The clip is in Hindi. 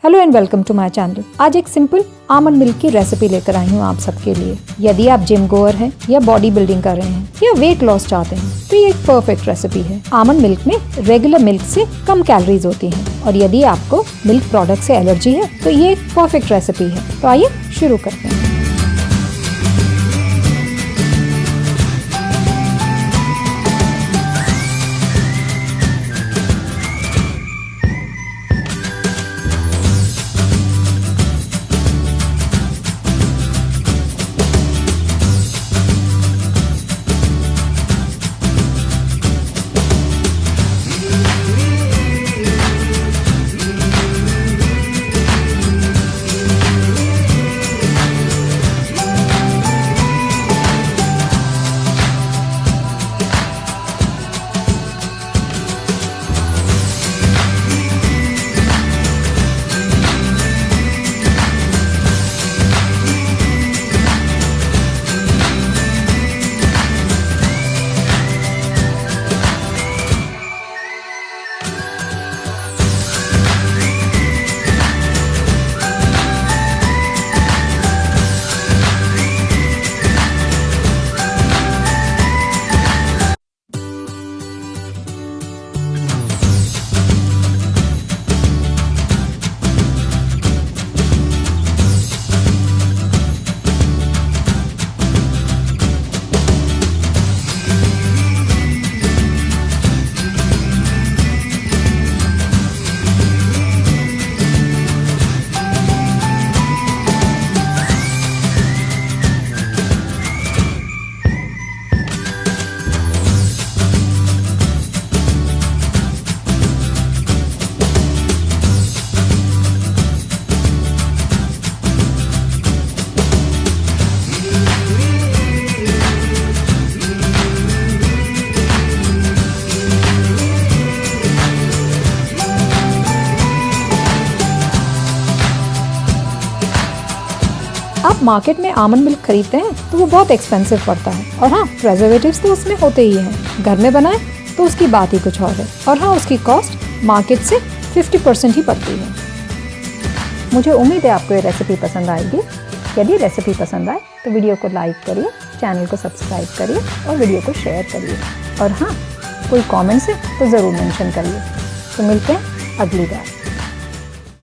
Hello and welcome to my channel. आज एक सिंपल आमंड मिल्क की रेसिपी लेकर आई हूँ आप सबके लिए। यदि आप जिम गोअर हैं या बॉडी बिल्डिंग कर रहे हैं या वेट लॉस चाहते हैं तो ये एक परफेक्ट रेसिपी है। आमंड मिल्क में रेगुलर मिल्क से कम कैलोरीज होती हैं और यदि आपको मिल्क प्रोडक्ट से एलर्जी है तो ये एक परफेक्ट रेसिपी है। तो आइए शुरू करते हैं। आप मार्केट में आमंड मिल्क खरीदते हैं तो वो बहुत एक्सपेंसिव पड़ता है और हाँ, प्रेजर्वेटिव्स तो उसमें होते ही हैं। घर में बनाए तो उसकी बात ही कुछ और है और हाँ, उसकी कॉस्ट मार्केट से 50% ही पड़ती है। मुझे उम्मीद है आपको ये रेसिपी पसंद आएगी। यदि रेसिपी पसंद आए तो वीडियो को लाइक करिए, चैनल को सब्सक्राइब करिए और वीडियो को शेयर करिए। और हाँ, कोई कॉमेंट्स है तो ज़रूर मेंशन करिए। तो मिलते हैं अगली बार।